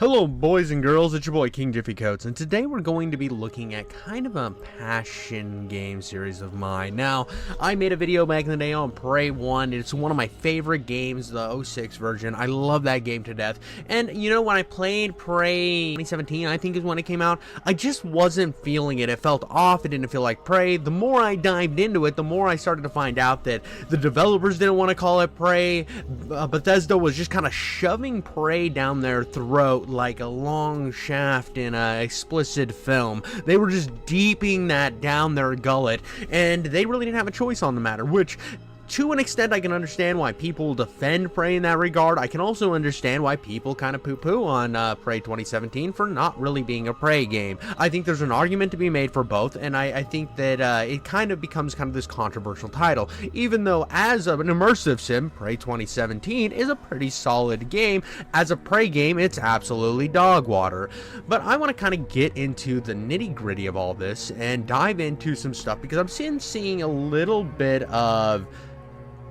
Hello boys and girls, it's your boy King Jiffy Coats, and today we're going to be looking at kind of a passion game series of mine. Now, I made a video back in the day on Prey 1, it's one of my favorite games, the 06 version. I love that game to death, and you know, when I played Prey 2017, I think is when it came out, I just wasn't feeling it. It felt off, it didn't feel like Prey. The more I dived into it, the more I started to find out that the developers didn't want to call it Prey. Bethesda was just kind of shoving Prey down their throat like a long shaft in a explicit film. They were just deeping that down their gullet, and they really didn't have a choice on the matter, which to an extent I can understand why people defend Prey in that regard. I can also understand why people kind of poo-poo on Prey 2017 for not really being a Prey game. I think there's an argument to be made for both, and I think that it kind of becomes kind of this controversial title, even though as an immersive sim, Prey 2017 is a pretty solid game. As a Prey game, it's absolutely dog water. But I want to kind of get into the nitty-gritty of all this and dive into some stuff, because I'm seeing a little bit of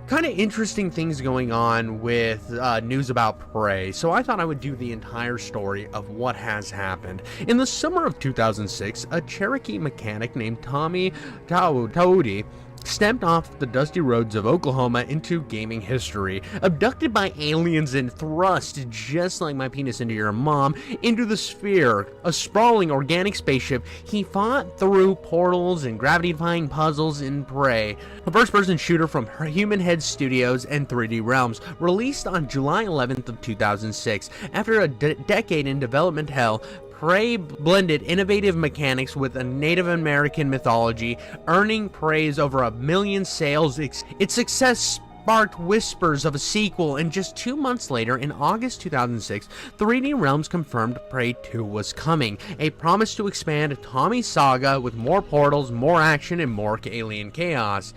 kind of interesting things going on with news about Prey, so I thought I would do the entire story of what has happened. In the summer of 2006, a Cherokee mechanic named Tommy Taudi stepped off the dusty roads of Oklahoma into gaming history. Abducted by aliens and thrust, just like my penis into your mom, into the sphere, a sprawling organic spaceship, he fought through portals and gravity-defying puzzles in Prey, a first-person shooter from Human Head Studios and 3D Realms, released on July 11th of 2006. After a decade in development hell, Prey blended innovative mechanics with a Native American mythology, earning praise over 1 million sales. Its success sparked whispers of a sequel, and just 2 months later, in August 2006, 3D Realms confirmed Prey 2 was coming, a promise to expand Tommy's saga with more portals, more action, and more alien chaos.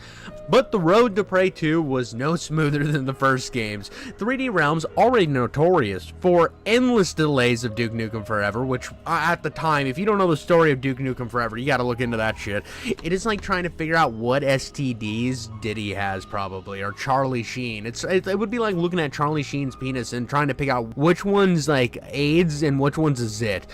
But the road to Prey 2 was no smoother than the first games. 3D Realms, already notorious for endless delays of Duke Nukem Forever, which at the time, if you don't know the story of Duke Nukem Forever, you gotta look into that shit. It is like trying to figure out what STDs Diddy has, probably, or Charlie Sheen. It would be like looking at Charlie Sheen's penis and trying to pick out which one's like AIDS and which one's a zit.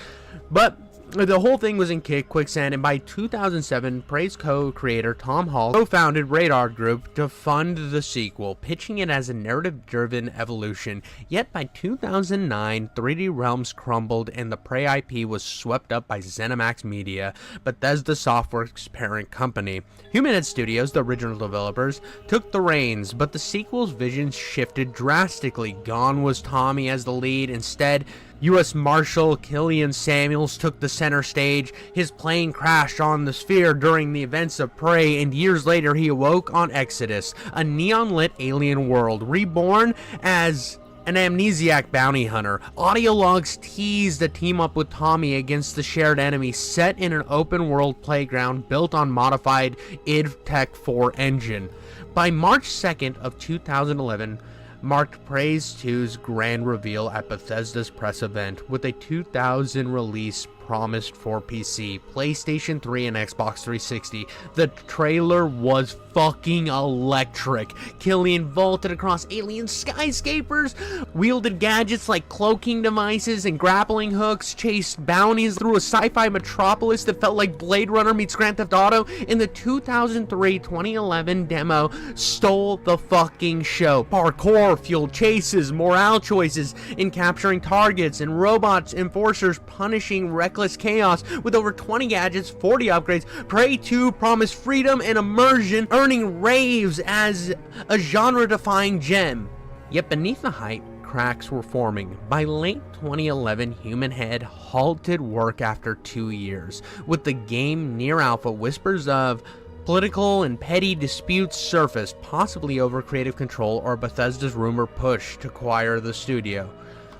But the whole thing was in quicksand, and by 2007, Prey's co-creator Tom Hall co-founded Radar Group to fund the sequel, pitching it as a narrative-driven evolution. Yet by 2009, 3D Realms crumbled and the Prey IP was swept up by ZeniMax Media, Bethesda Softworks' parent company. Human Head Studios, the original developers, took the reins, but the sequel's vision shifted drastically. Gone was Tommy as the lead. Instead, US Marshal Killian Samuels took the center stage. His plane crashed on the sphere during the events of Prey, and years later he awoke on Exodus, a neon-lit alien world, reborn as an amnesiac bounty hunter. Audio logs teased a team-up with Tommy against the shared enemy, set in an open-world playground built on modified id Tech 4 engine. By March 2nd of 2011, marked Prey 2's grand reveal at Bethesda's press event, with a 2000 release promised for PC, PlayStation 3, and Xbox 360. The trailer was fucking electric. Killian vaulted across alien skyscapers, wielded gadgets like cloaking devices and grappling hooks, chased bounties through a sci-fi metropolis that felt like Blade Runner meets Grand Theft Auto, and the 2003-2011 demo stole the fucking show. Parkour fueled chases, morale choices in capturing targets, and robots enforcers punishing reckless chaos. With over 20 gadgets, 40 upgrades, Prey 2 promised freedom and immersion, earning raves as a genre-defying gem. Yet beneath the hype, cracks were forming. By late 2011, Human Head halted work after 2 years. With the game near alpha, whispers of political and petty disputes surfaced, possibly over creative control or Bethesda's rumor push to acquire the studio.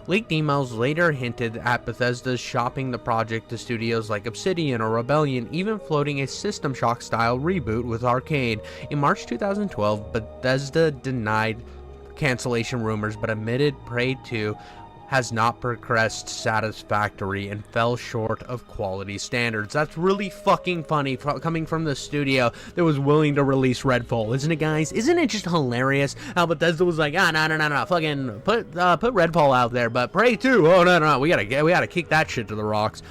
Leaked emails later hinted at Bethesda's shopping the project to studios like Obsidian or Rebellion, even floating a System Shock-style reboot with Arcade. In March 2012, Bethesda denied cancellation rumors but admitted Prey 2 has not progressed satisfactory and fell short of quality standards. That's really fucking funny coming from the studio that was willing to release Redfall, isn't it, guys? Isn't it just hilarious how Bethesda was like, no, fucking put Redfall out there, but Prey 2, oh no, we gotta kick that shit to the rocks.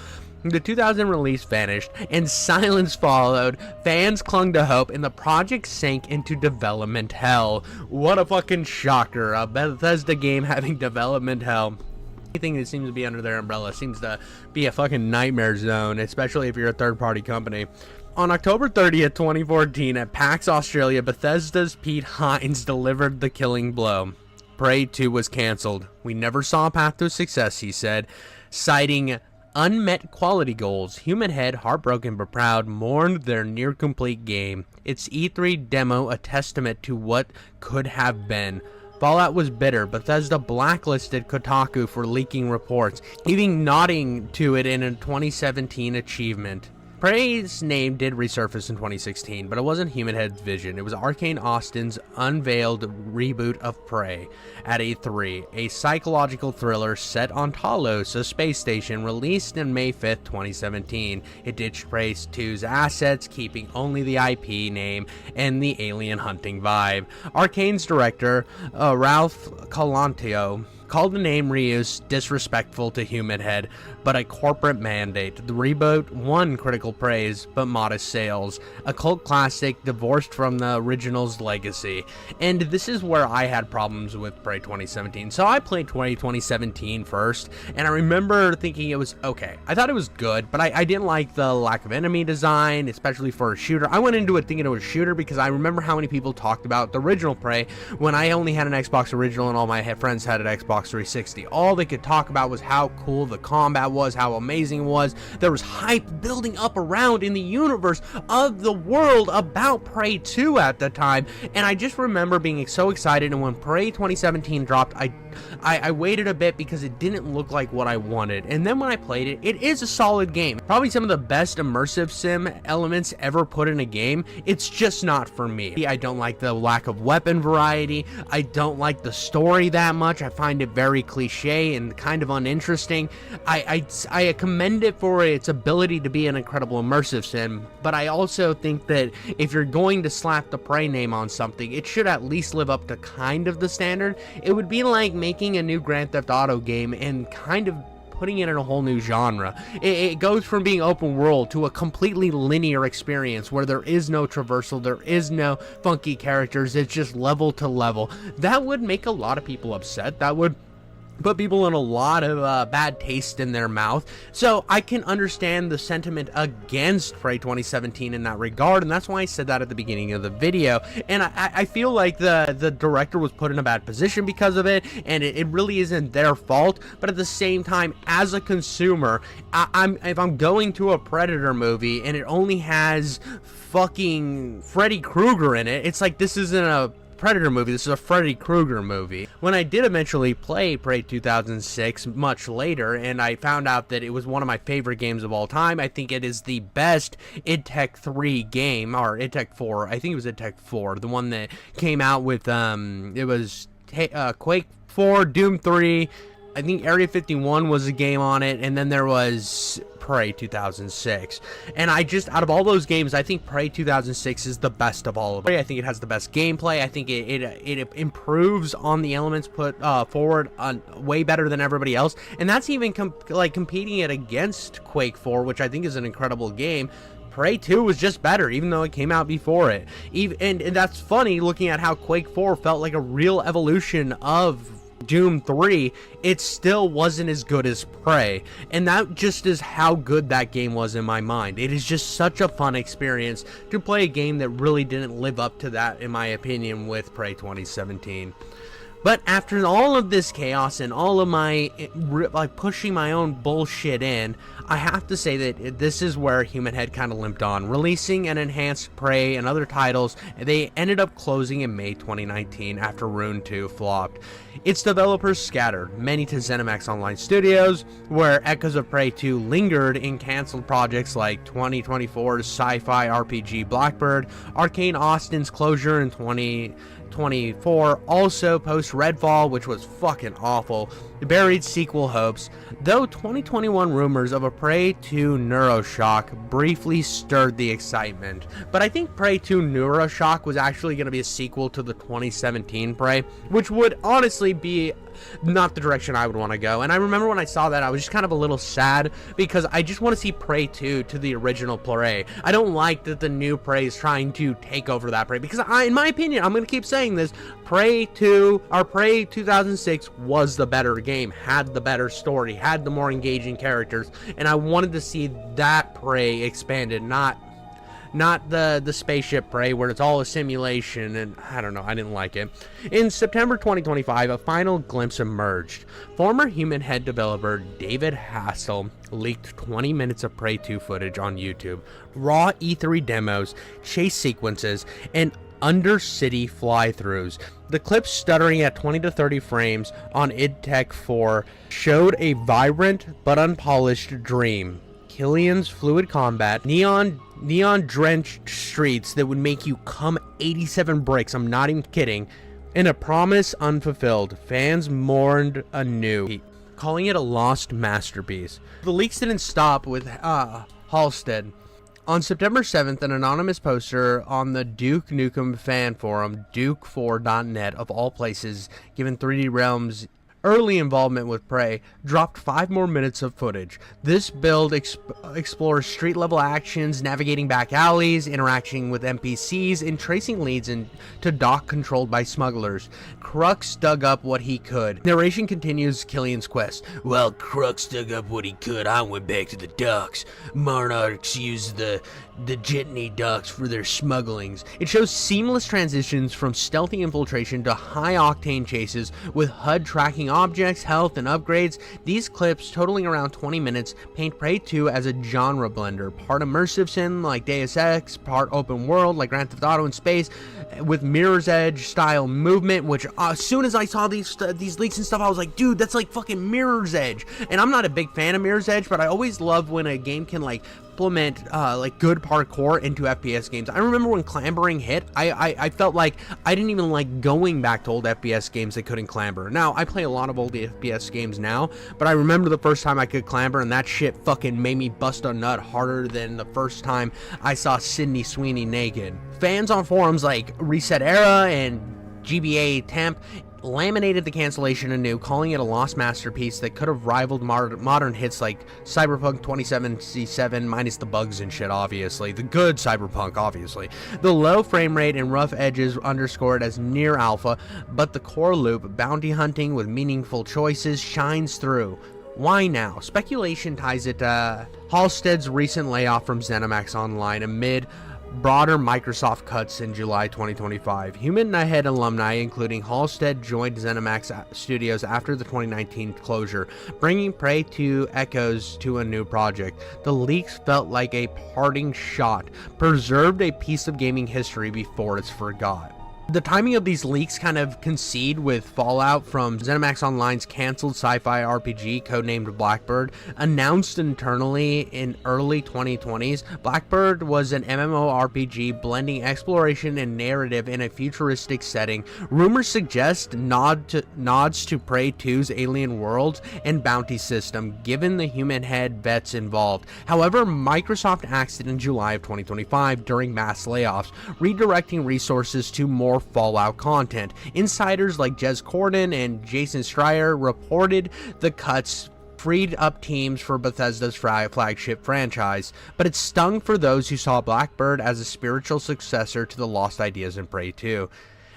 The 2000 release vanished, and silence followed. Fans clung to hope, and the project sank into development hell. What a fucking shocker. A Bethesda game having development hell. Anything that seems to be under their umbrella seems to be a fucking nightmare zone, especially if you're a third-party company. On October 30th, 2014, at PAX Australia, Bethesda's Pete Hines delivered the killing blow. Prey 2 was cancelled. We never saw a path to success, he said, citing unmet quality goals. Human Head, heartbroken but proud, mourned their near-complete game. Its E3 demo a testament to what could have been. Fallout was bitter. Bethesda blacklisted Kotaku for leaking reports, even nodding to it in a 2017 achievement. Prey's name did resurface in 2016, but it wasn't Human Head's vision. It was Arcane Austin's unveiled reboot of Prey at E3, a psychological thriller set on Talos, a space station, released in May 5th, 2017. It ditched Prey 2's assets, keeping only the IP name and the alien hunting vibe. Arcane's director, Ralph Colantio, called the name reuse disrespectful to Human Head, but a corporate mandate. The reboot won critical praise, but modest sales. A cult classic divorced from the original's legacy. And this is where I had problems with Prey 2017. So I played 2017 first, and I remember thinking it was okay. I thought it was good, but I didn't like the lack of enemy design, especially for a shooter. I went into it thinking it was a shooter because I remember how many people talked about the original Prey when I only had an Xbox original and all my friends had an Xbox 360. All they could talk about was how cool the combat was, how amazing it was. There was hype building up around in the universe of the world about Prey 2 at the time, and I just remember being so excited. And when Prey 2017 dropped, I waited a bit because it didn't look like what I wanted, and then when I played it, it is a solid game. Probably some of the best immersive sim elements ever put in a game. It's just not for me. I don't like the lack of weapon variety. I don't like the story that much. I find it very cliche and kind of uninteresting. I commend it for its ability to be an incredible immersive sim, but I also think that if you're going to slap the Prey name on something, it should at least live up to kind of the standard. It would be like making a new Grand Theft Auto game and kind of putting it in a whole new genre. It goes from being open world to a completely linear experience where there is no traversal, there is no funky characters, it's just level to level. That would make a lot of people upset. That would put people in a lot of bad taste in their mouth. So I can understand the sentiment against Prey 2017 in that regard, and that's why I said that at the beginning of the video. And I feel like the director was put in a bad position because of it, and it really isn't their fault. But at the same time, as a consumer, if I'm going to a Predator movie and it only has fucking Freddy Krueger in it, it's like, this isn't a Predator movie, this is a Freddy Krueger movie. When I did eventually play Prey 2006 much later, and I found out that it was one of my favorite games of all time. I think it is the best id Tech 3 game, or id Tech 4, I think it was id Tech 4, the one that came out with, it was Quake 4, Doom 3, I think Area 51 was a game on it, and then there was Prey 2006. And I just, out of all those games, I think Prey 2006 is the best of all of them. I think it has the best gameplay. I think it improves on the elements put forward on way better than everybody else, and that's even competing it against Quake 4, which I think is an incredible game. Prey 2 was just better, even though it came out before it. And that's funny, looking at how Quake 4 felt like a real evolution of Doom 3, it still wasn't as good as Prey, and that just is how good that game was in my mind. It is just such a fun experience to play a game that really didn't live up to that, in my opinion, with Prey 2017. But after all of this chaos and all of my pushing my own bullshit in, I have to say that this is where Human Head kind of limped on. Releasing an enhanced Prey and other titles, they ended up closing in May 2019 after Rune 2 flopped. Its developers scattered, many to ZeniMax Online Studios, where echoes of Prey 2 lingered in canceled projects like 2024's sci-fi RPG Blackbird, Arcane Austin's closure in 2024, also post Redfall, which was fucking awful, buried sequel hopes, though 2021 rumors of a Prey 2 Neuroshock briefly stirred the excitement. But I think Prey 2 Neuroshock was actually going to be a sequel to the 2017 Prey, which would honestly be not the direction I would want to go. And I remember when I saw that, I was just kind of a little sad, because I just want to see Prey 2 to the original Prey. I don't like that the new Prey is trying to take over that Prey, because in my opinion, I'm going to keep saying this, Prey 2, or Prey 2006 was the better game, had the better story, had the more engaging characters, and I wanted to see that Prey expanded, not the spaceship Prey where it's all a simulation, and I don't know, I didn't like it. In September 2025, a final glimpse emerged. Former Human Head developer David Hassel leaked 20 minutes of Prey 2 footage on YouTube, raw E3 demos, chase sequences, and undercity fly-throughs. The clips, stuttering at 20 to 30 frames on id Tech 4, showed a vibrant but unpolished dream. Killian's fluid combat, neon-drenched streets that would make you come 87 bricks, I'm not even kidding, and a promise unfulfilled. Fans mourned anew, calling it a lost masterpiece. The leaks didn't stop with Halstead. On September 7th, an anonymous poster on the Duke Nukem fan forum, Duke4.net of all places, given 3D Realms early involvement with Prey, dropped 5 more minutes of footage. This build explores street-level actions, navigating back alleys, interacting with NPCs, and tracing leads to dock controlled by smugglers. Crux dug up what he could. Narration continues Killian's quest. While Crux dug up what he could, I went back to the docks. Monarchs used the jitney docks for their smugglings. It shows seamless transitions from stealthy infiltration to high-octane chases with HUD tracking objects, health, and upgrades. These clips, totaling around 20 minutes, paint Prey 2 as a genre blender, part immersive sim like Deus Ex, part open world like Grand Theft Auto in space, with Mirror's Edge style movement, which as soon as I saw these leaks and stuff, I was like, dude, that's like fucking Mirror's Edge. And I'm not a big fan of Mirror's Edge, but I always love when a game can like implement like good parkour into FPS games. I remember when clambering hit, I felt like I didn't even like going back to old FPS games that couldn't clamber. Now, I play a lot of old FPS games now, but I remember the first time I could clamber, and that shit fucking made me bust a nut harder than the first time I saw Sydney Sweeney naked. Fans on forums like Reset Era and GBA Temp laminated the cancellation anew, calling it a lost masterpiece that could have rivaled modern hits like Cyberpunk 2077, minus the bugs and shit, obviously. The good Cyberpunk, obviously. The low frame rate and rough edges underscore it as near alpha, but the core loop, bounty hunting with meaningful choices, shines through. Why now? Speculation ties it to Halstead's recent layoff from ZeniMax Online amid broader Microsoft cuts in July 2025. Human Head alumni, including Halstead, joined ZeniMax Studios after the 2019 closure, bringing Prey 2 echoes to a new project. The leaks felt like a parting shot, preserved a piece of gaming history before it's forgot. The timing of these leaks kind of coincide with fallout from ZeniMax Online's canceled sci-fi RPG codenamed Blackbird. Announced internally in early 2020s, Blackbird was an MMORPG blending exploration and narrative in a futuristic setting. Rumors suggest nods to Prey 2's alien worlds and bounty system, given the Human Head vets involved. However, Microsoft axed it in July of 2025 during mass layoffs, redirecting resources to more Fallout content. Insiders like Jez Corden and Jason Schreier reported the cuts freed up teams for Bethesda's flagship franchise, but it stung for those who saw Blackbird as a spiritual successor to the lost ideas in Prey 2.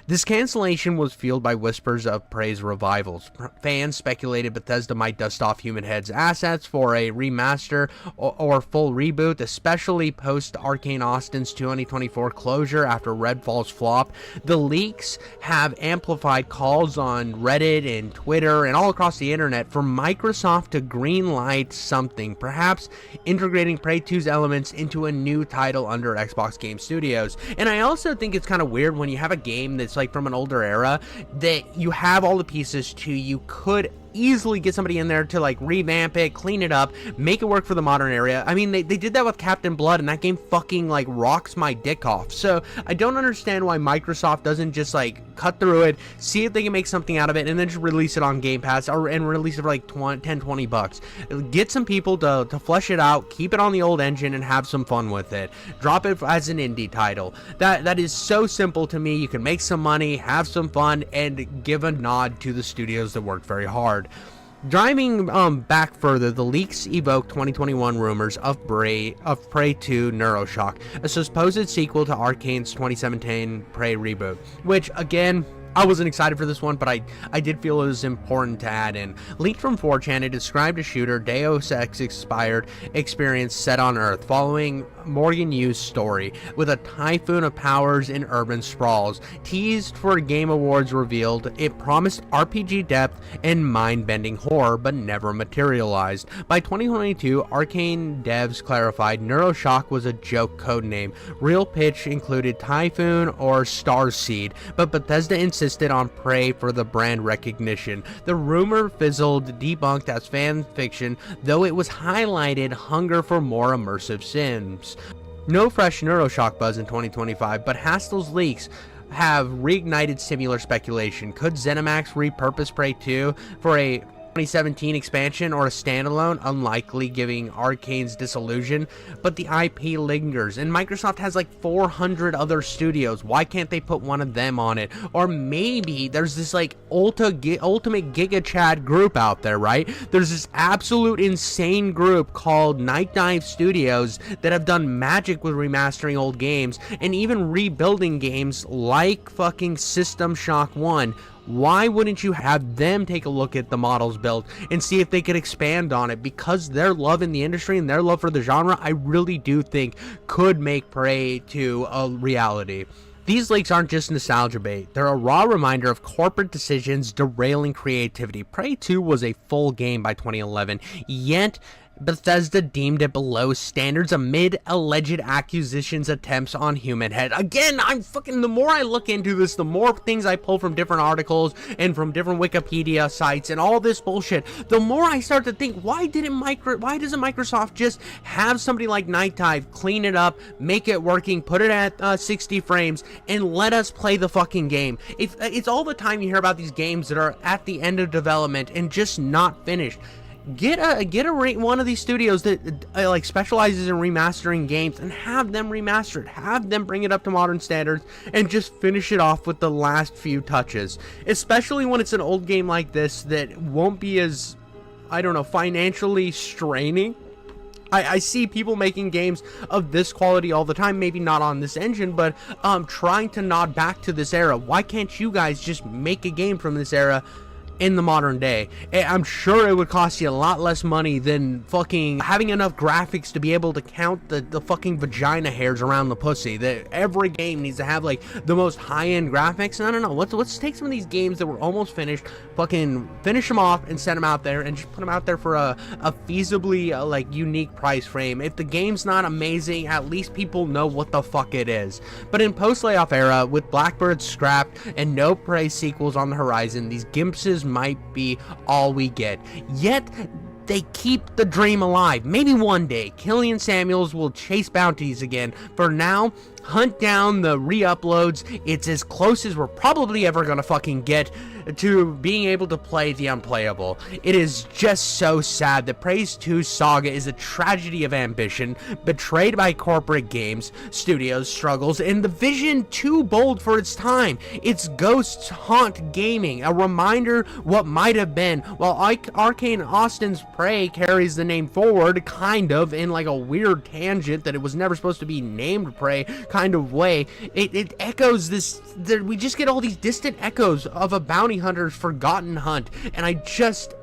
This cancellation was fueled by whispers of Prey's revivals. Fans speculated Bethesda might dust off Human Head's assets for a remaster or full reboot, especially post Arcane Austin's 2024 closure after Redfall's flop. The leaks have amplified calls on Reddit and Twitter and all across the internet for Microsoft to greenlight something, perhaps integrating Prey 2's elements into a new title under Xbox Game Studios. And I also think it's kind of weird when you have a game that's like from an older era that you have all the pieces to, you could easily get somebody in there to like revamp it, clean it up, make it work for the modern era. I mean, they did that with Captain Blood, and that game fucking like rocks my dick off. So I don't understand why Microsoft doesn't just like cut through it, see if they can make something out of it, and then just release it on Game Pass, and release it for like 10-20 bucks. Get some people to flesh it out, keep it on the old engine, and have some fun with it. Drop it as an indie title. That is so simple to me. You can make some money, have some fun, and give a nod to the studios that worked very hard. Driving back further, the leaks evoke 2021 rumors of Prey 2 Neuroshock, a supposed sequel to Arkane's 2017 Prey reboot, which, again, I wasn't excited for this one, but I did feel it was important to add in. Leaked from 4chan, it described a shooter Deus Ex-inspired experience set on Earth, following Morgan Yu's story, with a typhoon of powers in urban sprawls. Teased for Game Awards revealed, it promised RPG depth and mind-bending horror, but never materialized. By 2022, Arcane devs clarified Neuroshock was a joke codename. Real pitch included Typhoon or Starseed, but Bethesda insisted on Prey for the brand recognition. The rumor fizzled, debunked as fan fiction, though it was highlighted hunger for more immersive sims. No fresh Neuroshock buzz in 2025, but Hastel's leaks have reignited similar speculation. Could ZeniMax repurpose Prey 2 for a 2017 expansion or a standalone? Unlikely, giving Arcane's disillusion, but the IP lingers, and Microsoft has like 400 other studios. Why can't they put one of them on it? Or maybe there's this like ultimate Giga Chad group out there, right? There's this absolute insane group called Night Dive Studios that have done magic with remastering old games and even rebuilding games like fucking System Shock 1. Why wouldn't you have them take a look at the models built and see if they could expand on it? Because their love in the industry and their love for the genre, I really do think could make Prey 2 a reality. These leaks aren't just nostalgia bait, they're a raw reminder of corporate decisions derailing creativity. Prey 2 was a full game by 2011, yet Bethesda deemed it below standards amid alleged accusations attempts on human head. Again, the more I look into this, the more things I pull from different articles and from different Wikipedia sites and all this bullshit, the more I start to think, why doesn't Microsoft just have somebody like Night Dive clean it up, make it working, put it at 60 frames, and let us play the fucking game? It's all the time you hear about these games that are at the end of development and just not finished. Get one of these studios that like specializes in remastering games and have them remaster it, have them bring it up to modern standards, and just finish it off with the last few touches. Especially when it's an old game like this that won't be as, I don't know, financially straining. I see people making games of this quality all the time, maybe not on this engine, but trying to nod back to this era. Why can't you guys just make a game from this era in the modern day? I'm sure it would cost you a lot less money than fucking having enough graphics to be able to count the fucking vagina hairs around the pussy. That every game needs to have like the most high-end graphics. No. Let's take some of these games that were almost finished, fucking finish them off and send them out there and just put them out there for a feasibly like unique price frame. If the game's not amazing, at least people know what the fuck it is. But in post-layoff era, with Blackbird scrapped and no Prey sequels on the horizon, these glimpses might be all we get. Yet they keep the dream alive. Maybe one day Killian Samuels will chase bounties again. For now, hunt down the re-uploads. It's as close as we're probably ever gonna fucking get to being able to play the unplayable. It is just so sad that Prey 2's saga is a tragedy of ambition, betrayed by corporate games studios struggles, and the vision too bold for its time. Its ghosts haunt gaming, a reminder what might have been. While Arcane Austin's Prey carries the name forward, kind of in like a weird tangent that it was never supposed to be named Prey kind of way, it echoes this. We just get all these distant echoes of a bounty hunter's forgotten hunt, and I just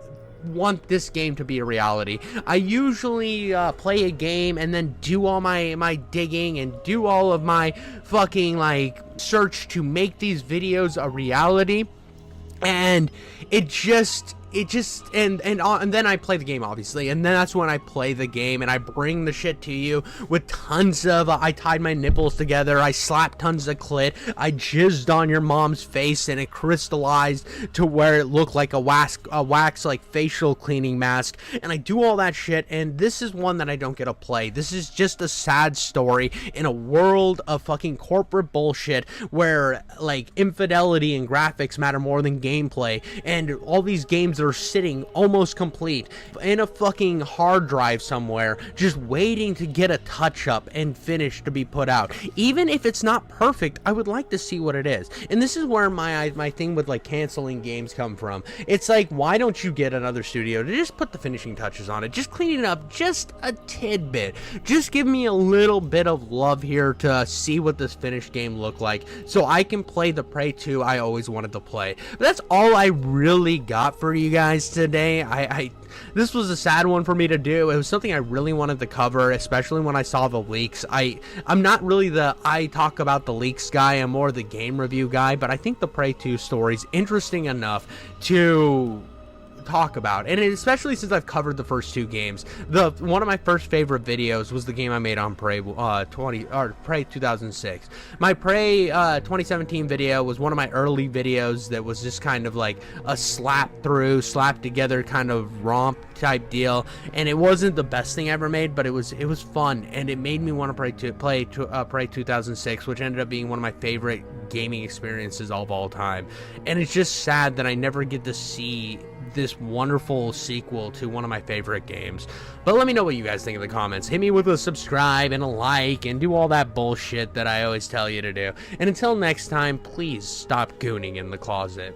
want this game to be a reality. I usually play a game and then do all my digging and do all of my fucking like search to make these videos a reality, and it just it just, and then I play the game, obviously, and then that's when I play the game, and I bring the shit to you with tons of, I tied my nipples together, I slapped tons of clit, I jizzed on your mom's face, and it crystallized to where it looked like a wax like facial cleaning mask, and I do all that shit, and this is one that I don't get to play. This is just a sad story in a world of fucking corporate bullshit where, like, infidelity and graphics matter more than gameplay, and all these games are sitting almost complete in a fucking hard drive somewhere, just waiting to get a touch up and finish to be put out. Even if it's not perfect, I would like to see what it is. And this is where my thing with, like, canceling games come from. It's like, why don't you get another studio to just put the finishing touches on it, just clean it up just a tidbit, just give me a little bit of love here to see what this finished game look like, so I can play the Prey 2 I always wanted to play. But that's all I really got for you guys today. This was a sad one for me to do. It was something I really wanted to cover, especially when I saw the leaks. I'm not really the I talk about the leaks guy, I'm more the game review guy, but I think the Prey 2 story's interesting enough to talk about, and especially since I've covered the first two games. One of my first favorite videos was the game I made on Prey 2006. My Prey 2017 video was one of my early videos that was just kind of like a slap together kind of romp type deal, and it wasn't the best thing I ever made, but it was fun, and it made me want to play Prey 2006, which ended up being one of my favorite gaming experiences of all time. And it's just sad that I never get to see this wonderful sequel to one of my favorite games. But let me know what you guys think in the comments. Hit me with a subscribe and a like and do all that bullshit that I always tell you to do. And until next time, please stop gooning in the closet.